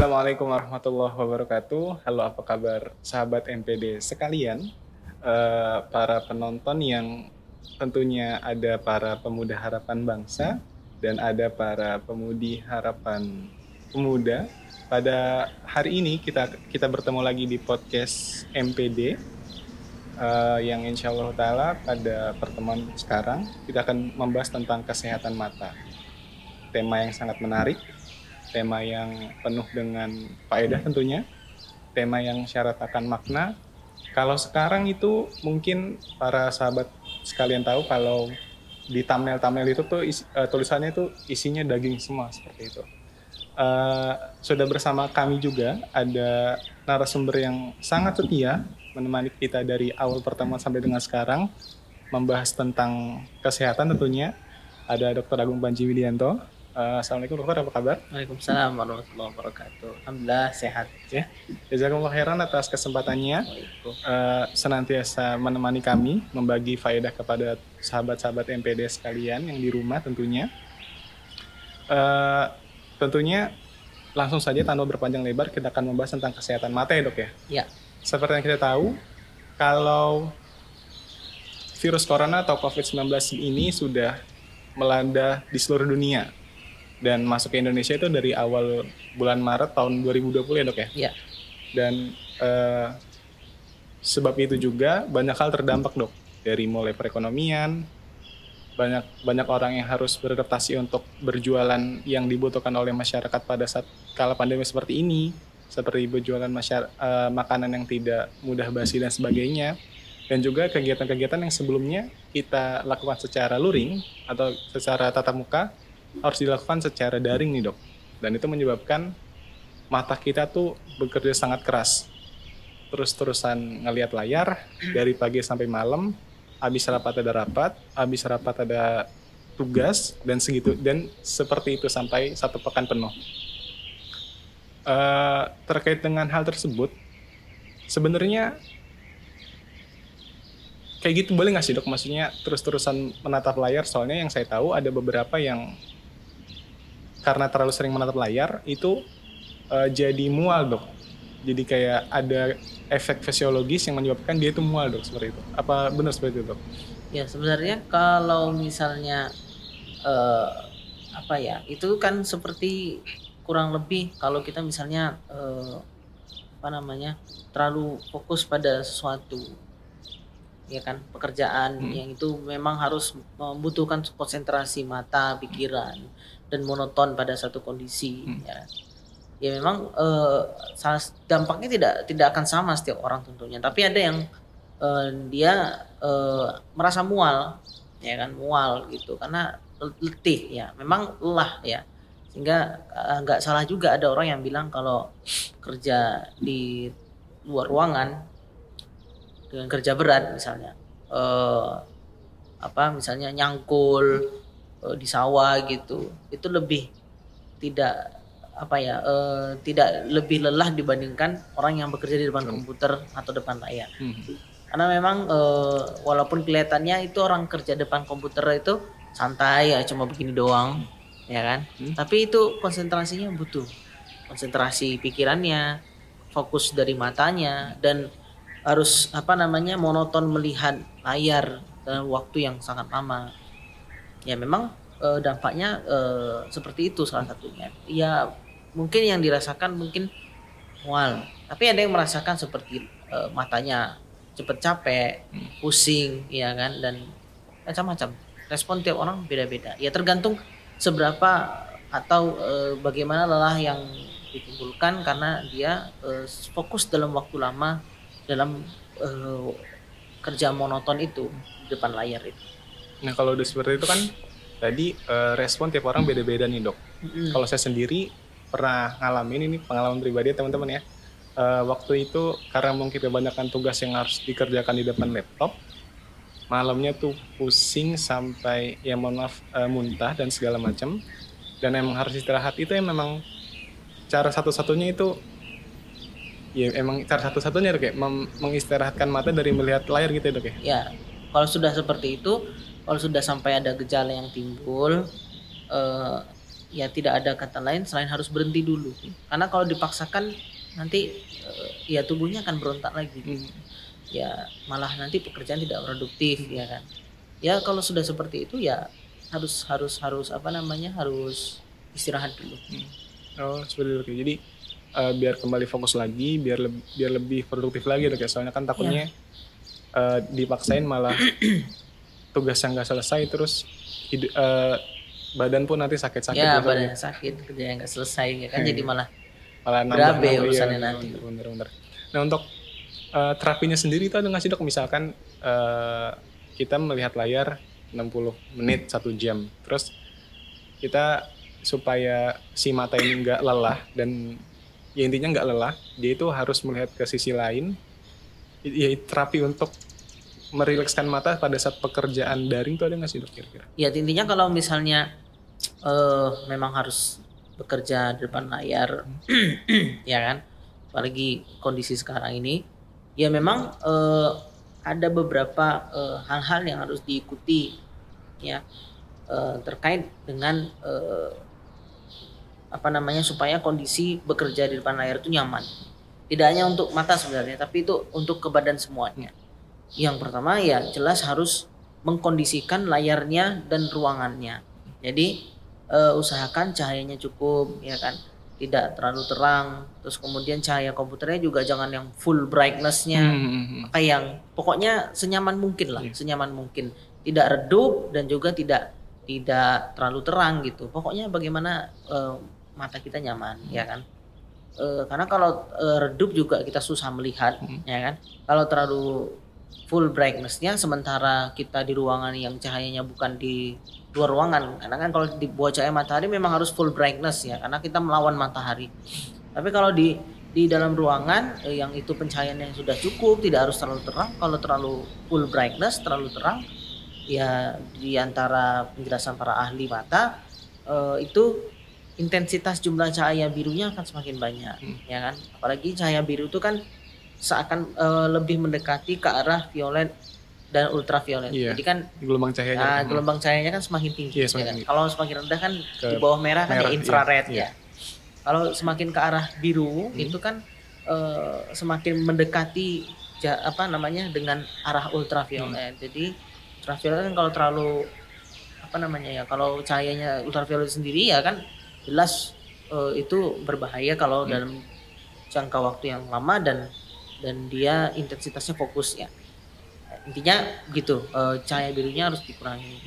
Assalamualaikum warahmatullahi wabarakatuh. Halo, apa kabar sahabat MPD sekalian? Para penonton yang tentunya ada para pemuda harapan bangsa dan ada para pemudi harapan pemuda. Pada hari ini kita bertemu lagi di podcast MPD yang insya Allah Ta'ala pada pertemuan sekarang kita akan membahas tentang kesehatan mata. Tema yang sangat menarik, tema yang penuh dengan faedah tentunya, tema yang syarat akan makna. Kalau sekarang itu mungkin para sahabat sekalian tahu kalau di thumbnail itu tuh tulisannya itu isinya daging semua seperti itu. Sudah bersama kami juga ada narasumber yang sangat setia menemani kita dari awal pertemuan sampai dengan sekarang membahas tentang kesehatan tentunya. Ada Dr. Agung Panji Widianto. Assalamualaikum dokter, apa kabar? Waalaikumsalam warahmatullahi wabarakatuh. Alhamdulillah sehat ya. Jazakumullah khairan atas kesempatannya senantiasa menemani kami membagi faedah kepada sahabat-sahabat MPD sekalian yang di rumah tentunya. Tentunya langsung saja tanpa berpanjang lebar kita akan membahas tentang kesehatan mata ya dok ya. Ya. Seperti yang kita tahu kalau virus corona atau COVID-19 ini sudah melanda di seluruh dunia. Dan masuk ke Indonesia itu dari awal bulan Maret tahun 2020 ya dok ya? Iya. Dan sebab itu juga banyak hal terdampak dok. Dari mulai perekonomian, banyak orang yang harus beradaptasi untuk berjualan yang dibutuhkan oleh masyarakat pada saat kala pandemi seperti ini. Seperti berjualan makanan yang tidak mudah basi dan sebagainya. Dan juga kegiatan-kegiatan yang sebelumnya kita lakukan secara luring atau secara tatap muka, harus dilakukan secara daring nih dok, dan itu menyebabkan mata kita tuh bekerja sangat keras, terus-terusan ngelihat layar dari pagi sampai malam, habis rapat ada tugas dan segitu, dan seperti itu sampai 1 pekan penuh. Terkait dengan hal tersebut, sebenarnya kayak gitu boleh nggak sih dok? Maksudnya terus-terusan menatap layar, soalnya yang saya tahu ada beberapa yang karena terlalu sering menatap layar itu jadi mual dok. Jadi kayak ada efek fisiologis yang menyebabkan dia itu mual dok, seperti itu. Apa benar seperti itu dok? Ya sebenarnya kalau misalnya itu kan seperti kurang lebih kalau kita misalnya terlalu fokus pada sesuatu, ya kan, pekerjaan yang itu memang harus membutuhkan konsentrasi mata, pikiran, dan monoton pada satu kondisi. Ya memang dampaknya tidak akan sama setiap orang tentunya, tapi ada yang dia merasa mual, ya kan, mual gitu karena letih, ya memang lelah ya, sehingga nggak salah juga ada orang yang bilang kalau kerja di luar ruangan dengan kerja berat misalnya misalnya nyangkul di sawah gitu, itu lebih tidak tidak lebih lelah dibandingkan orang yang bekerja di depan komputer atau depan layar. Karena memang walaupun kelihatannya itu orang kerja depan komputer itu santai ya, cuma begini doang, ya kan, tapi itu konsentrasinya butuh konsentrasi pikirannya, fokus dari matanya, dan harus monoton melihat layar dalam waktu yang sangat lama. Ya memang dampaknya seperti itu salah satunya. Ya mungkin yang dirasakan mungkin mual, tapi ada yang merasakan seperti matanya cepat capek, pusing, ya kan, dan macam-macam. Respon tiap orang beda-beda. Ya tergantung seberapa atau bagaimana lelah yang ditimbulkan karena dia fokus dalam waktu lama dalam kerja monoton itu di depan layar itu. Nah kalau udah seperti itu kan tadi respon tiap orang beda-beda nih dok. Kalau saya sendiri pernah ngalamin, ini pengalaman pribadi teman-teman ya. Waktu itu karena mungkin kebanyakan tugas yang harus dikerjakan di depan laptop, malamnya tuh pusing sampai ya mohon maaf muntah dan segala macam, dan emang harus istirahat. Itu yang memang cara satu-satunya itu ya emang cara satu-satunya dok ya, mengistirahatkan mata dari melihat layar gitu ya dok ya? Ya, kalau sudah seperti itu, kalau sudah sampai ada gejala yang timbul, ya tidak ada kata lain selain harus berhenti dulu. Karena kalau dipaksakan nanti ya tubuhnya akan berontak lagi. Ya malah nanti pekerjaan tidak produktif ya kan. Ya kalau sudah seperti itu ya harus apa namanya, harus istirahat dulu. Oh seperti itu. Jadi biar kembali fokus lagi, biar lebih produktif lagi dok ya. Soalnya kan takutnya dipaksain malah tugas yang nggak selesai, terus badan pun nanti sakit-sakit. Ya badan sakit, kerja yang nggak selesai ya kan, jadi malah nambah urusannya nanti. Bener. Nah untuk terapinya sendiri itu ada nggak sih dok? Misalkan kita melihat layar 60 menit 1 jam, terus kita supaya si mata ini nggak lelah, dan ya intinya nggak lelah, dia itu harus melihat ke sisi lain. Ya terapi untuk merilekskan mata pada saat pekerjaan daring itu ada nggak sih dok kira-kira? Ya intinya kalau misalnya memang harus bekerja di depan layar ya kan, apalagi kondisi sekarang ini, ya memang ada beberapa hal-hal yang harus diikuti ya, terkait dengan apa namanya, supaya kondisi bekerja di depan layar itu nyaman. Tidak hanya untuk mata sebenarnya, tapi itu untuk ke badan semuanya. Yang pertama ya jelas harus mengkondisikan layarnya dan ruangannya. Jadi usahakan cahayanya cukup ya kan, tidak terlalu terang. Terus kemudian cahaya komputernya juga jangan yang full brightness-nya, kayak yang pokoknya senyaman mungkin lah, senyaman mungkin. Tidak redup dan juga tidak terlalu terang gitu. Pokoknya bagaimana mata kita nyaman ya kan. Karena kalau redup juga kita susah melihat ya kan. Kalau terlalu full brightness-nya, sementara kita di ruangan yang cahayanya bukan di luar ruangan, karena kan kalau di bawah cahaya matahari memang harus full brightness ya, karena kita melawan matahari. Tapi kalau di dalam ruangan yang itu pencahayaannya yang sudah cukup, tidak harus terlalu terang. Kalau terlalu full brightness, terlalu terang, ya di antara penjelasan para ahli mata itu intensitas jumlah cahaya birunya akan semakin banyak ya kan. Apalagi cahaya biru itu kan seakan lebih mendekati ke arah violet dan ultraviolet. Jadi kan gelombang cahayanya kan semakin tinggi. Ya kan? Kalau semakin rendah kan di bawah merah kan infrared ya. Kalau semakin ke arah biru itu kan semakin mendekati apa namanya, dengan arah ultraviolet. Jadi ultraviolet kan kalau terlalu apa namanya ya, kalau cahayanya ultraviolet sendiri ya kan jelas itu berbahaya kalau dalam jangka waktu yang lama dan dia intensitasnya fokus ya. Intinya gitu, cahaya birunya harus dikurangi.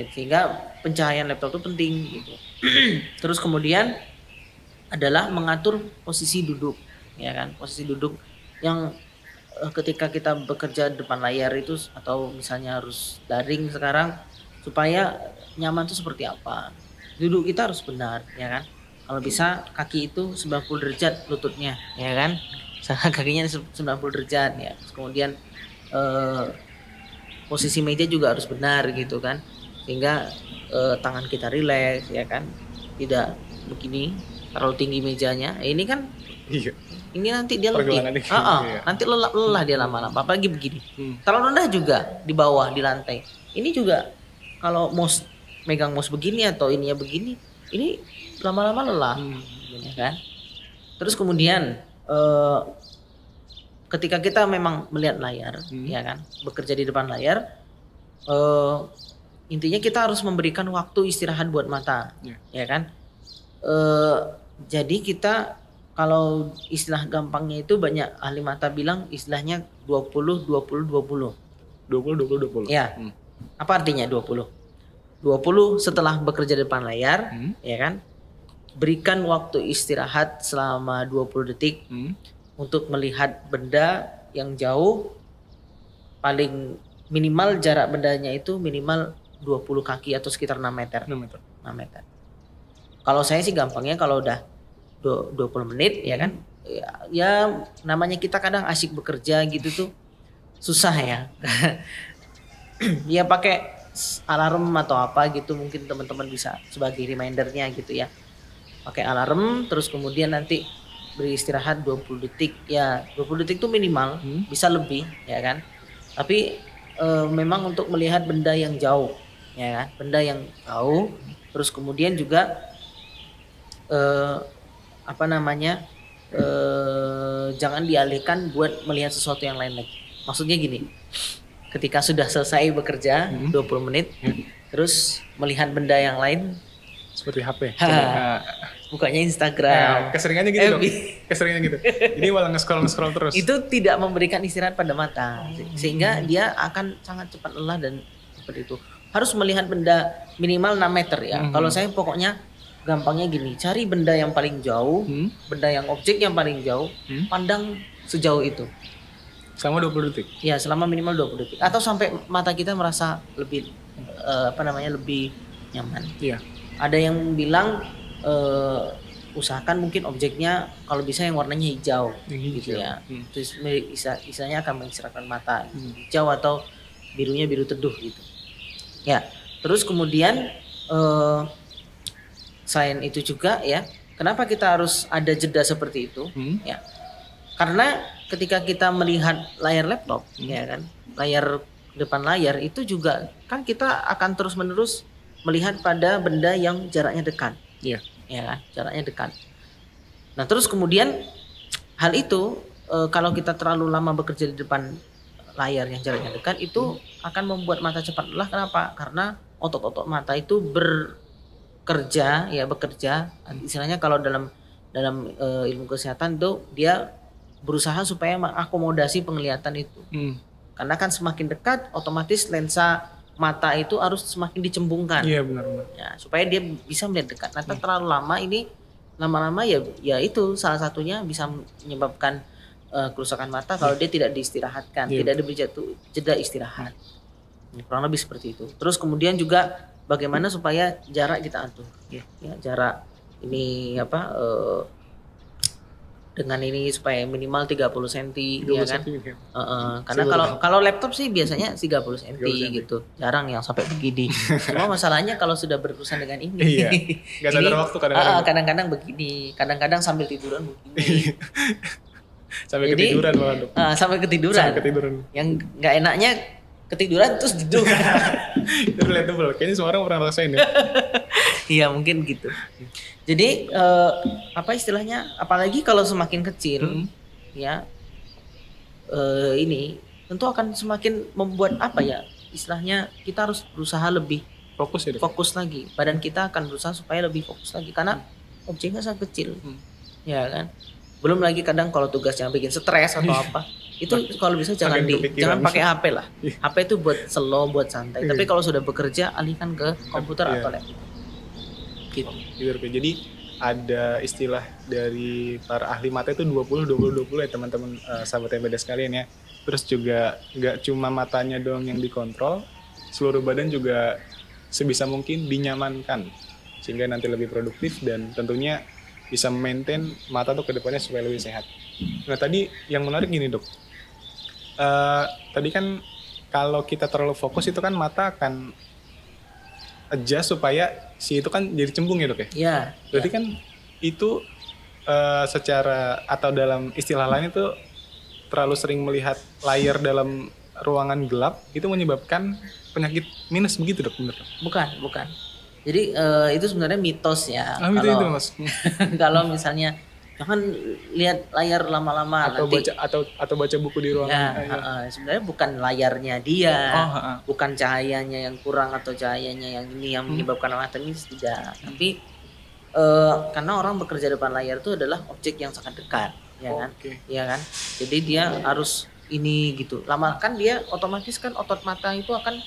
Sehingga pencahayaan laptop itu penting gitu. Terus kemudian adalah mengatur posisi duduk ya kan. Posisi duduk yang ketika kita bekerja di depan layar itu, atau misalnya harus daring sekarang, supaya nyaman itu seperti apa. Duduk kita harus benar ya kan. Kalau bisa kaki itu 90 derajat lututnya ya kan. Kakinya 90 derajat ya. Kemudian posisi meja juga harus benar gitu kan, sehingga tangan kita rileks ya kan, tidak begini terlalu tinggi mejanya. Ini kan ini nanti dia letih, nanti lelah dia lama-lama. Apalagi begini terlalu rendah juga di bawah di lantai. Ini juga kalau mouse, megang mouse begini atau ininya begini, ini lama-lama lelah ya kan. Terus kemudian ketika kita memang melihat layar ya kan, bekerja di depan layar, intinya kita harus memberikan waktu istirahat buat mata ya kan. Jadi kita, kalau istilah gampangnya itu banyak ahli mata bilang istilahnya 20 ya. Apa artinya 20 setelah bekerja di depan layar ya kan, berikan waktu istirahat selama 20 detik untuk melihat benda yang jauh, paling minimal jarak bendanya itu minimal 20 kaki atau sekitar 6 meter. Kalau saya sih gampangnya kalau udah 20 menit ya kan, ya namanya kita kadang asyik bekerja gitu tuh susah ya. Ya pakai alarm atau apa gitu, mungkin teman-teman bisa sebagai remindernya gitu ya. Pakai alarm, terus kemudian nanti beri istirahat 20 detik ya. 20 detik itu minimal, bisa lebih ya kan. Tapi memang untuk melihat benda yang jauh ya kan, benda yang jauh Terus kemudian juga apa namanya, jangan dialihkan buat melihat sesuatu yang lain lagi. Maksudnya gini, ketika sudah selesai bekerja 20 menit, terus melihat benda yang lain Seperti HP. bukanya Instagram, Keseringannya gitu dong. FB. Keseringannya gitu. Jadi malah nge-scroll terus. Itu tidak memberikan istirahat pada mata, sehingga dia akan sangat cepat lelah dan seperti itu. Harus melihat benda minimal 6 meter ya. Kalau saya pokoknya gampangnya gini, cari benda yang paling jauh, benda yang objek yang paling jauh, pandang sejauh itu. Selama 20 detik. Ya, selama minimal 20 detik atau sampai mata kita merasa lebih lebih nyaman. Iya. Ada yang bilang usahakan mungkin objeknya kalau bisa yang warnanya hijau, gitu ya. Terus istilahnya akan mencerahkan mata. Hijau atau birunya biru teduh gitu. Ya. Terus kemudian selain itu juga ya, kenapa kita harus ada jeda seperti itu? Ya. Karena ketika kita melihat layar laptop, ya kan, depan layar itu juga kan kita akan terus-menerus melihat pada benda yang jaraknya dekat. Iya. Ya kan, jaraknya dekat. Nah, terus kemudian hal itu kalau kita terlalu lama bekerja di depan layar yang jaraknya dekat itu akan membuat mata cepat lelah. Kenapa? Karena otot-otot mata itu bekerja. Istilahnya kalau dalam ilmu kesehatan itu dia berusaha supaya mengakomodasi penglihatan itu. Karena kan semakin dekat otomatis lensa mata itu harus semakin dicembungkan. Iya, benar. Ya, supaya dia bisa melihat dekat. Nah, terlalu lama ini lama-lama ya itu salah satunya bisa menyebabkan kerusakan mata kalau dia tidak diistirahatkan, tidak diberi jeda istirahat. Kurang lebih seperti itu. Terus kemudian juga bagaimana supaya jarak kita atur. Ya, jarak ini dengan ini supaya minimal 30 cm ya kan. Karena kalau laptop sih biasanya 30 cm gitu. Jarang yang sampai begini. Cuma masalahnya kalau sudah berurusan dengan ini. Iya. Gak sadar waktu kadang-kadang. Kadang-kadang begini, kadang-kadang sambil tiduran begini. Sampai ketiduran malah. Sampai ketiduran. Yang nggak enaknya ketiduran terus duduk. Itu relatable. Kayaknya semua orang pernah rasain ya. Iya, mungkin gitu. Jadi apa istilahnya? Apalagi kalau semakin kecil, ya ini tentu akan semakin membuat istilahnya kita harus berusaha lebih fokus lagi. Badan kita akan berusaha supaya lebih fokus lagi karena objeknya sangat kecil, ya kan. Belum lagi kadang kalau tugasnya bikin stres atau apa, itu kalau bisa jangan pakai HP lah. HP itu buat slow, buat santai. Tapi kalau sudah bekerja alihkan ke komputer atau laptop. Gitu. Jadi ada istilah dari para ahli mata itu 20 ya teman-teman, sahabat MPD sekalian ya. Terus juga nggak cuma matanya doang yang dikontrol, seluruh badan juga sebisa mungkin dinyamankan sehingga nanti lebih produktif dan tentunya bisa maintain mata tuh ke depannya supaya lebih sehat. Nah, tadi yang menarik gini, Dok. Tadi kan kalau kita terlalu fokus itu kan mata akan adjust supaya si itu kan jadi cembung ya, Dok ya? Iya. Berarti kan itu secara atau dalam istilah lain itu terlalu sering melihat layar dalam ruangan gelap itu menyebabkan penyakit minus begitu, Dok? Bener? Bukan. Jadi itu sebenarnya mitos ya. Itu Mas. Kalau misalnya jangan lihat layar lama-lama atau baca buku di ruangan. Sebenarnya bukan layarnya dia, bukan cahayanya yang kurang atau cahayanya yang ini yang menyebabkan mata minus, tidak. Tapi karena orang bekerja depan layar itu adalah objek yang sangat dekat, ya kan. Jadi dia harus ini gitu. Lama kan dia otomatis kan otot mata itu akan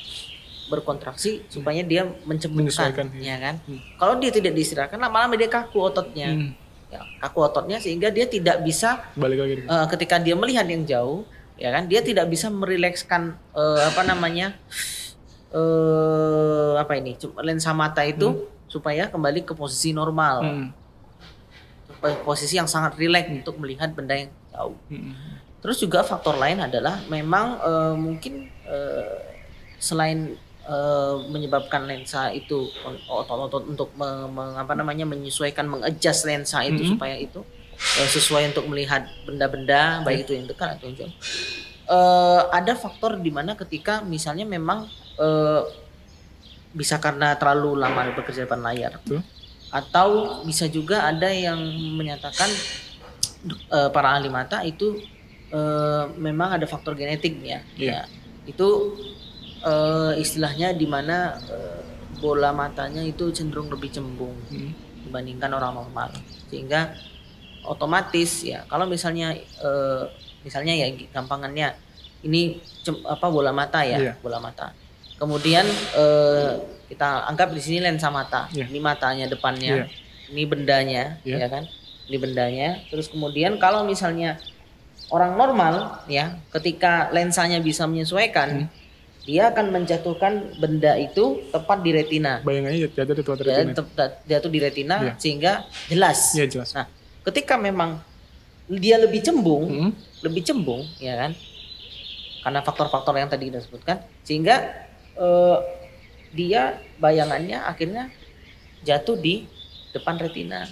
berkontraksi supaya dia mencembungkan, ya kan. Kalau dia tidak diistirahatkan lama-lama dia kaku ototnya. Ya, kaku ototnya sehingga dia tidak bisa balik lagi. Ketika dia melihat yang jauh, ya kan, dia tidak bisa merilekskan lensa mata itu supaya kembali ke posisi normal, posisi yang sangat rileks untuk melihat benda yang jauh. Terus juga faktor lain adalah memang mungkin selain menyebabkan lensa itu otot-otot untuk menyesuaikan, mengadjust lensa itu supaya itu sesuai untuk melihat benda-benda baik itu yang dekat atau yang jauh. Ada faktor di mana ketika misalnya memang bisa karena terlalu lama bekerja depan layar. Betul. Atau bisa juga ada yang menyatakan para ahli mata itu memang ada faktor genetik ya. Iya. Ya. Itu istilahnya di mana bola matanya itu cenderung lebih cembung dibandingkan orang normal. Sehingga otomatis ya kalau misalnya ya gampangannya ini bola mata ya, Iya. bola mata. Kemudian kita anggap di sini lensa mata. Iya. Ini matanya depannya. Iya. Ini bendanya, Iya. ya kan? Ini bendanya. Terus kemudian kalau misalnya orang normal ya, ketika lensanya bisa menyesuaikan, dia akan menjatuhkan benda itu tepat di retina. Bayangannya jatuh di tuat Ya, retina. jatuh di retina Iya. sehingga jelas. Iya, jelas. Nah, ketika memang dia lebih cembung, ya kan? Karena faktor-faktor yang tadi kita sebutkan, sehingga dia bayangannya akhirnya jatuh di depan retina.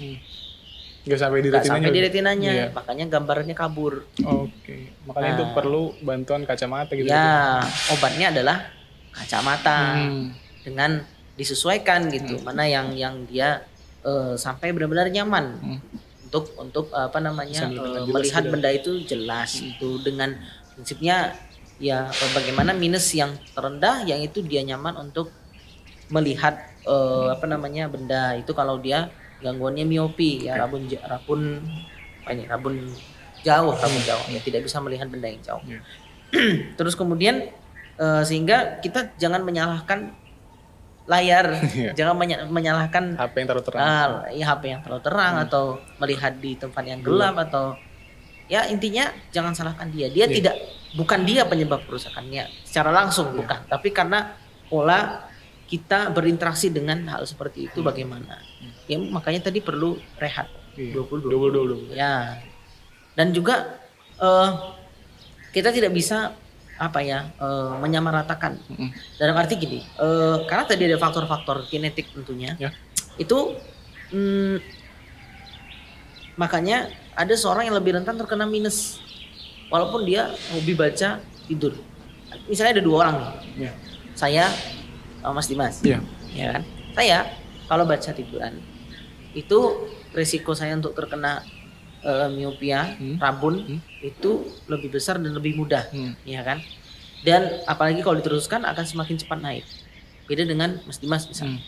Nggak sampai di Nggak retinanya. sampai di retinanya, Iya. makanya gambarnya kabur. Oke. Makanya itu perlu bantuan kacamata gitu. Ya, obatnya adalah kacamata dengan disesuaikan gitu, mana yang dia sampai benar-benar nyaman untuk apa namanya melihat benda itu jelas itu dengan prinsipnya ya bagaimana minus yang terendah yang itu dia nyaman untuk melihat apa namanya benda itu kalau dia gangguannya miopi ya rabun jauh ya tidak bisa melihat benda yang jauh. Terus kemudian sehingga kita jangan menyalahkan layar, jangan menyalahkan HP yang terlalu terang. HP yang terlalu terang atau melihat di tempat yang gelap atau ya intinya jangan salahkan dia bukan dia penyebab kerusakannya secara langsung bukan, tapi karena pola kita berinteraksi dengan hal seperti itu bagaimana ya makanya tadi perlu rehat 20 ya. Dan juga kita tidak bisa menyamaratakan dalam arti gini, karena tadi ada faktor-faktor genetik tentunya itu makanya ada seorang yang lebih rentan terkena minus walaupun dia hobi baca tidur. Misalnya ada 2 orang nih, saya sama Mas Dimas, ya kan? Saya kalau baca tiduran itu resiko saya untuk terkena miopia, rabun itu lebih besar dan lebih mudah, ya kan? Dan apalagi kalau diteruskan akan semakin cepat naik. Beda dengan Mas Dimas misalnya.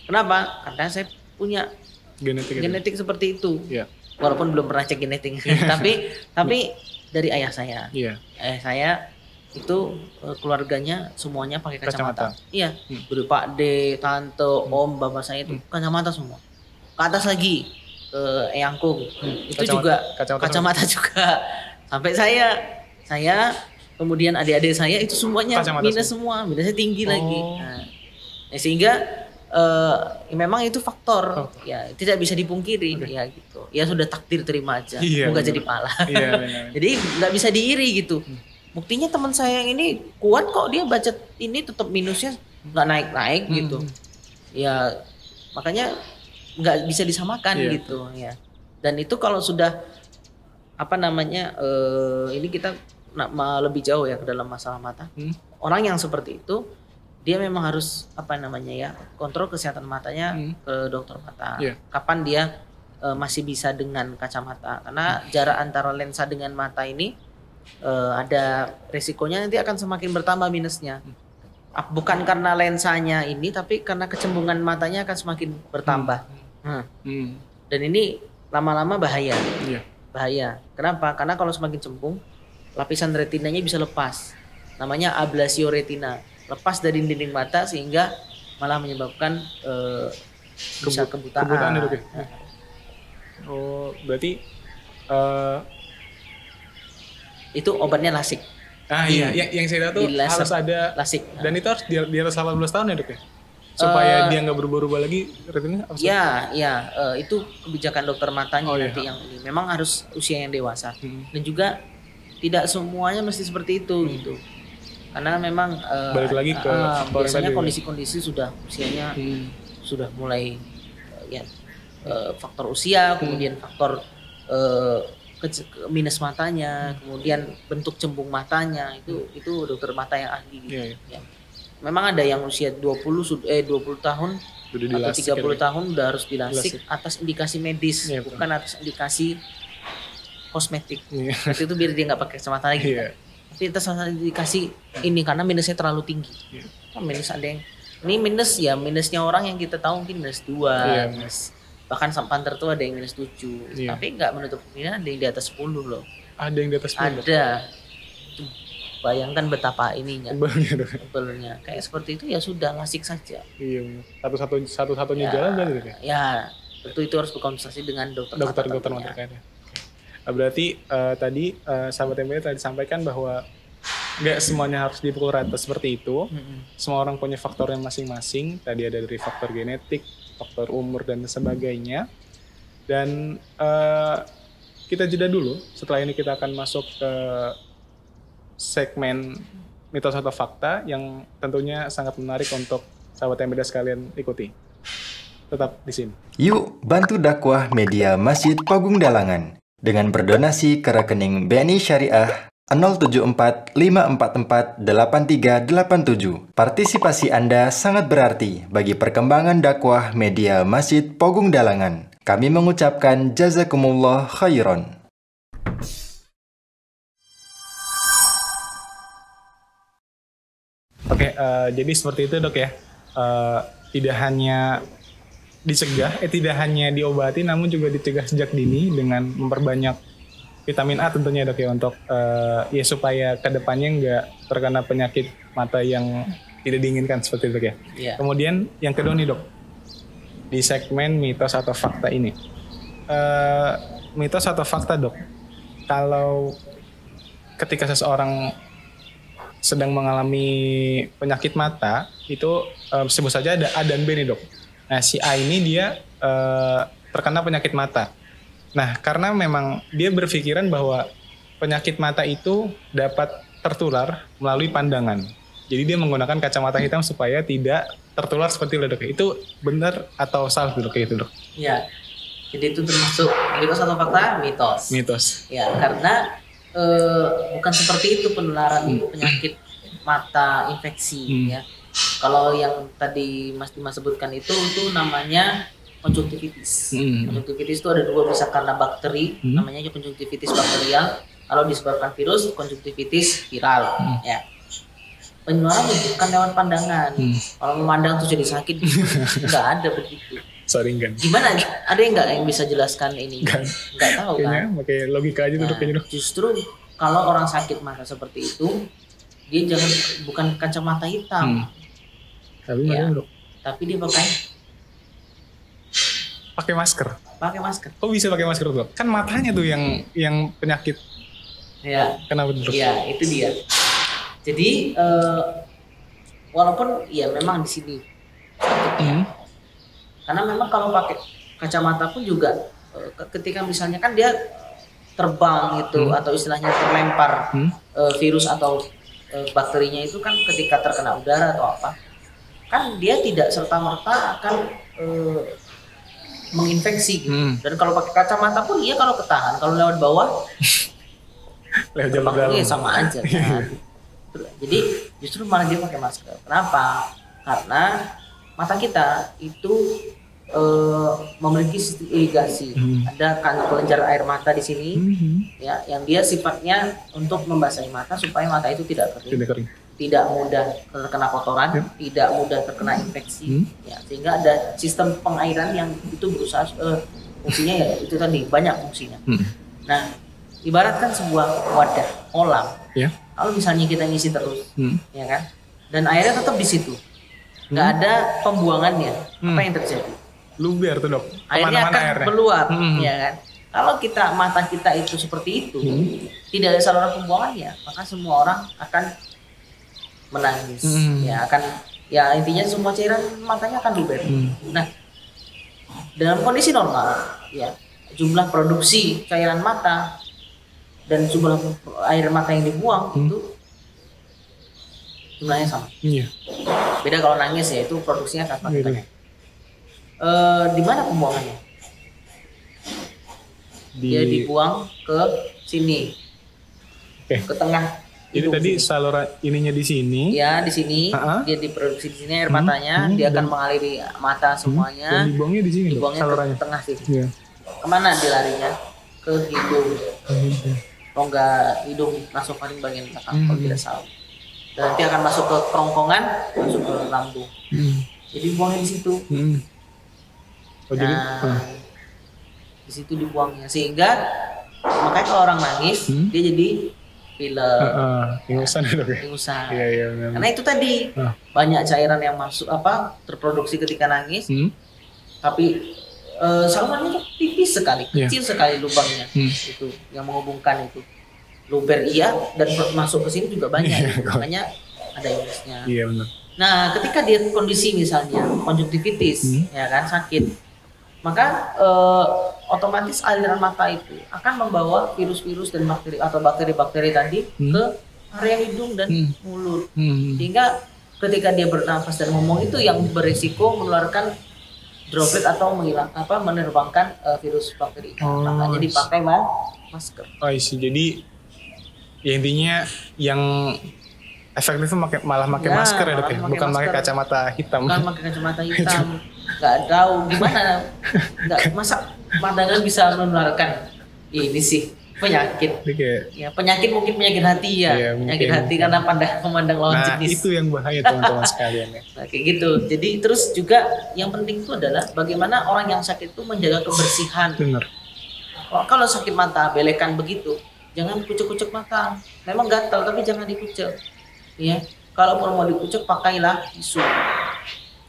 Kenapa? Karena saya punya genetik seperti itu. Walaupun belum pernah cek genetik, tapi dari ayah saya. Ayah saya itu keluarganya semuanya pakai kacamata. Iya, berupa Pak tante, om, bapak saya itu kacamata semua. Ke atas lagi eyangku itu juga kacamata juga. Sampai saya kemudian adik-adik saya itu semuanya minus semua, minusnya tinggi lagi. Nah, sehingga memang itu faktor ya tidak bisa dipungkiri ya gitu. Ya sudah takdir terima aja. Moga jadi pala. Jadi nggak bisa diiri gitu. Buktinya teman saya yang ini kuat kok, dia baca ini tetap minusnya nggak naik-naik gitu. Ya makanya nggak bisa disamakan gitu ya. Dan itu kalau sudah ini kita lebih jauh ya ke dalam masalah mata. Orang yang seperti itu dia memang harus kontrol kesehatan matanya ke dokter mata. Kapan dia masih bisa dengan kacamata, karena jarak antara lensa dengan mata ini ada resikonya nanti akan semakin bertambah minusnya. Bukan karena lensanya ini, tapi karena kecembungan matanya akan semakin bertambah. Dan ini lama-lama bahaya. Bahaya. Kenapa? Karena kalau semakin cembung, lapisan retinanya bisa lepas. Namanya ablasio retina. Lepas dari dinding mata sehingga malah menyebabkan bisa kebutaan. Oh, berarti itu obatnya lasik. Iya, yang saya tahu harus ada lasik. Dan itu harus di atas 18 tahun ya, Dok ya? Supaya dia nggak berubah-ubah lagi retinanya. Itu kebijakan dokter matanya nanti yang ini. Memang harus usia yang dewasa. Dan juga tidak semuanya mesti seperti itu gitu. Karena memang balik lagi ke biasanya kondisi-kondisi sudah usianya sudah mulai faktor usia, kemudian faktor minus matanya, kemudian bentuk cembung matanya itu dokter mata yang ahli gitu. memang ada yang usia 20 tahun Udah atau dilasik 30 ya. tahun udah harus dilasik Dilasik. atas indikasi medis, Iya, bukan atas indikasi kosmetik. Iya. Itu biar dia nggak pakai kacamata lagi. Iya. Tapi atas indikasi ini karena minusnya terlalu tinggi. Iya. Kan minus ada yang ini minus ya, minusnya orang yang kita tahu mungkin minus 2, Iya. minus, bahkan sampan tertua ada yang minus 7. Iya. Tapi nggak menutup kemungkinan ada yang di atas 10 loh. Ada yang di atas 10. Ada. Itu bayangkan betapa ininya. Tebalnya, Dok. Tebalnya. Kayak seperti itu ya sudah lasik saja. Iya. Satu-satunya Ya, jalan berarti, Dok, ya? ya, tentu itu harus berkonsultasi dengan dokter Dokter tentunya. terkait. Berarti tadi sahabat MPD tadi sampaikan bahwa nggak semuanya harus dipukul rata seperti itu. Semua orang punya faktornya masing-masing. Tadi ada dari faktor genetik, faktor umur dan sebagainya. Dan kita jeda dulu. Setelah ini kita akan masuk ke segmen mitos atau fakta yang tentunya sangat menarik untuk sahabat MPD sekalian ikuti. Tetap di sini. Yuk bantu dakwah media Masjid Pagung Dalangan dengan berdonasi ke rekening BNI Syariah 074-544-8387. Partisipasi Anda sangat berarti bagi perkembangan dakwah media Masjid Pagung Dalangan. Kami mengucapkan jazakumullah khairan. Oke, jadi seperti itu, Dok, ya. Tidak hanya dicegah, tidak hanya diobati, namun juga dicegah sejak dini dengan memperbanyak vitamin A tentunya, Dok, ya, untuk ya supaya kedepannya nggak terkena penyakit mata yang tidak diinginkan seperti itu, Dok, ya. Iya. Kemudian yang kedua nih, Dok, di segmen mitos atau fakta ini, mitos atau fakta, Dok, kalau ketika seseorang sedang mengalami penyakit mata itu sebut saja ada A dan B nih, Dok. Nah, si A ini dia terkena penyakit mata. Nah, karena memang dia berpikiran bahwa penyakit mata itu dapat tertular melalui pandangan. Jadi dia menggunakan kacamata hitam supaya tidak tertular seperti itu, Dok. Itu benar atau salah, Dok, itu, Dok? Iya. Jadi itu termasuk mitos atau fakta? Mitos. Mitos. Ya, karena bukan seperti itu penularan penyakit mata infeksi ya. Kalau yang tadi Mas Dimas sebutkan itu namanya konjungtivitis. Konjungtivitis itu ada dua, bisa karena bakteri, namanya konjungtivitis bakterial. Kalau disebabkan virus, konjungtivitis viral. Ya. Penularan bukan lewat pandangan. Kalau memandang tuh jadi sakit, nggak ada begitu. Sorry, enggak. Gimana? Ada yang nggak yang bisa jelaskan ini? Nggak tahu kan? Pakai logika aja tuh, Dok, kayaknya, Dok. Justru kalau orang sakit mata seperti itu, dia jangan bukan kacamata hitam, Tapi ya, Dok, tapi dia pakai masker. pakai masker. Kok bisa pakai masker, Dok? Kan matanya tuh yang penyakit. Ya, Kenapa, Dok? ya itu dia. Jadi walaupun ya memang di sini sakitnya, karena memang kalau pakai kacamata pun juga ketika misalnya kan dia terbang itu atau istilahnya terlempar virus atau bakterinya itu kan ketika terkena udara atau apa, kan dia tidak serta-merta akan menginfeksi gitu. Dan kalau pakai kacamata pun iya, kalau ketahan, kalau lewat bawah Lewat jalur dalam. iya sama aja kan. Jadi justru malah dia pakai masker. Kenapa? Karena mata kita itu memiliki sistem irigasi. Ada kan kelenjar air mata di sini, ya, yang dia sifatnya untuk membasahi mata supaya mata itu tidak kering, Tidak kering. tidak mudah terkena kotoran, tidak mudah terkena infeksi. Ya, sehingga ada sistem pengairan yang itu berusaha fungsinya ya itu tadi banyak fungsinya. Nah, ibaratkan sebuah wadah kolam. Ya. Kalau misalnya kita ngisi terus, ya kan, dan airnya tetap di situ, nggak ada pembuangannya, apa yang terjadi? Luber tuh, Dok. Airnya Kemana-mana akan airnya. meluap, ya kan. Kalau mata kita itu seperti itu, tidak ada saluran pembuangannya, maka semua orang akan menangis, ya akan, ya intinya semua cairan matanya akan luber. Nah, dalam kondisi normal, ya jumlah produksi cairan mata dan jumlah air mata yang dibuang itu jumlahnya sama. Iya. Beda kalau nangis ya itu produksinya akan banyak. Di mana pembuangannya? Dia dibuang ke sini, Oke. ke tengah Jadi hidung tadi sini. saluran ininya di sini. Ya di sini Ha-ha. dia diproduksi di sini air matanya, dia akan mengaliri mata Dan semuanya, dibuangnya di sini dok, dibuangnya salurannya. ke tengah sini. Iya. Kemana dia larinya? Ke hidung, rongga hidung nasofaring bagian belakang kalau tidak salah. Dan nanti akan masuk ke kerongkongan, masuk ke lambung. Jadi buangnya di situ. Oh, jadi Nah, di situ dibuangnya sehingga makanya kalau orang nangis dia jadi pilek, ingusan ya dok ya. ingusan. Iya iya. benar. Karena itu tadi banyak cairan yang masuk terproduksi ketika nangis, tapi salurannya tuh tipis sekali, kecil sekali lubangnya itu yang menghubungkan itu. Luber iya dan masuk ke sini juga banyak, makanya ada ingusnya. Iya benar. Nah, ketika dia kondisi misalnya konjungtivitis, ya kan sakit, maka otomatis aliran mata itu akan membawa virus-virus dan bakteri atau bakteri-bakteri tadi ke area hidung dan mulut, sehingga ketika dia bernafas dan ngomong itu yang berisiko menularkan droplet atau menerbangkan virus bakteri. Makanya dipakai masker. Oh isi. Jadi ya intinya yang efektif itu malah pakai masker ya dok ya, bukan pakai kacamata hitam. Bukan pakai kacamata hitam. Nggak tahu gimana, nggak masa pandangan bisa menularkan ini sih penyakit. Ya penyakit mungkin penyakit hati ya, iya, penyakit hati karena memandang lawan jenis. Itu yang bahaya teman-teman sekalian ya. Nah, kayak gitu. Jadi terus juga yang penting itu adalah bagaimana orang yang sakit itu menjaga kebersihan. Benar. Kalau sakit mata belekan begitu, jangan kucek-kucek mata. Memang gatal tapi jangan dikucek. Ya, kalau mau dikucek pakailah tisu.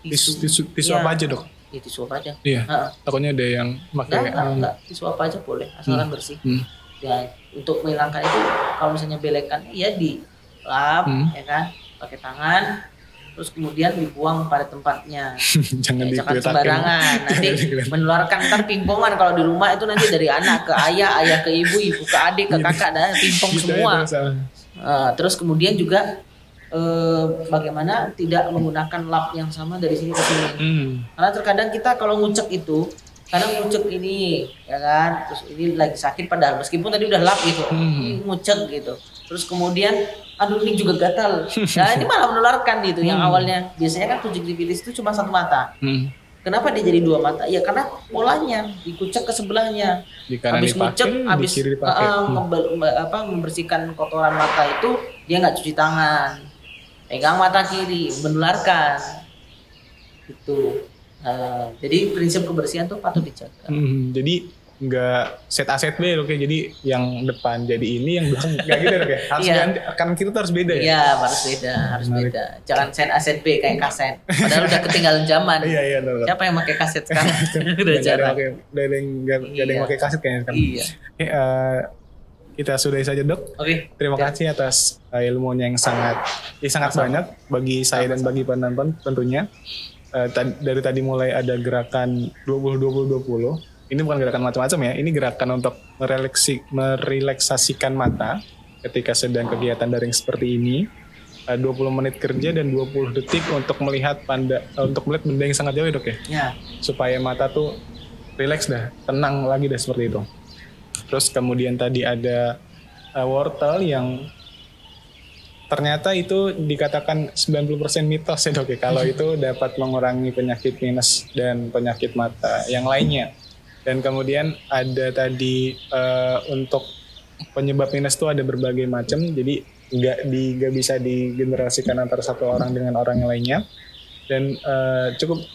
Tisu apa aja dok? Ya tisu apa aja. Iya. Takutnya ada yang pakai. Enggak, tisu apa aja boleh, asalkan bersih. Ya, untuk menghilangkan itu kalau misalnya belekan ya dilap, ya kan, pakai tangan, terus kemudian dibuang pada tempatnya. Jangan sembarangan. Nanti menularkan ntar pingpongan kalau di rumah itu nanti dari anak ke ayah, ayah ke ibu, ibu ke adik, ke kakak, dan pingpong semua. Terus kemudian juga bagaimana tidak menggunakan lap yang sama dari sini ke sini. Karena terkadang kita kalau ngucek itu, kadang ngucek ini, ya kan, terus ini lagi sakit padahal meskipun tadi udah lap gitu, ini ngucek gitu. Terus kemudian, aduh ini juga gatal. Nah ini malah menularkan gitu. Yang awalnya biasanya kan konjungtivitis itu cuma satu mata. Kenapa dia jadi dua mata? Ya karena polanya dikucek ke sebelahnya. Habis ngucek, habis membersihkan kotoran mata itu dia nggak cuci tangan. Pegang mata kiri, menularkan. Itu. Jadi prinsip kebersihan tuh patut dijaga. Jadi nggak set A set B oke. Jadi yang depan jadi ini, yang belakang nggak gitu oke. Harus ganti, kanan kiri tuh harus beda ya. Iya harus beda. Jangan set A set B kayak kaset. Padahal udah ketinggalan zaman. Iya. Siapa yang pakai kaset sekarang? Udah jarang. Gak ada yang pakai kaset kayaknya sekarang. Iya. Kita sudahi saja dok. Oke. Terima kasih atas ilmunya yang sangat banyak bagi saya dan bagi penonton tentunya. Dari tadi mulai ada gerakan 20-20-20. Ini bukan gerakan macam-macam ya. Ini gerakan untuk merelaksasikan mata ketika sedang kegiatan daring seperti ini. 20 menit kerja dan 20 detik untuk melihat benda yang sangat jauh ya dok ya. Ya. Supaya mata tuh rileks dah, tenang lagi dah seperti itu. Terus kemudian tadi ada wortel yang ternyata itu dikatakan 90% mitos ya dok ya. Kalau itu dapat mengurangi penyakit minus dan penyakit mata yang lainnya. Dan kemudian ada tadi untuk penyebab minus itu ada berbagai macam. Jadi nggak bisa digenerasikan antara satu orang dengan orang yang lainnya. Dan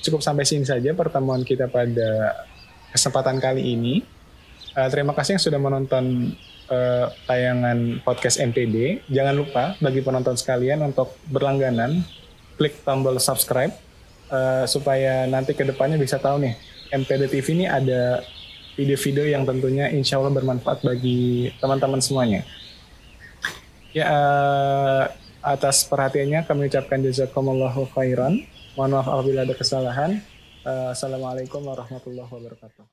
cukup sampai sini saja pertemuan kita pada kesempatan kali ini. Terima kasih yang sudah menonton tayangan podcast MPD. Jangan lupa bagi penonton sekalian untuk berlangganan, klik tombol subscribe supaya nanti kedepannya bisa tahu nih MPD TV ini ada video-video yang tentunya insya Allah bermanfaat bagi teman-teman semuanya. Ya, atas perhatiannya kami ucapkan jazakumullahu khairan. Mohon maaf apabila ada kesalahan. Assalamualaikum warahmatullahi wabarakatuh.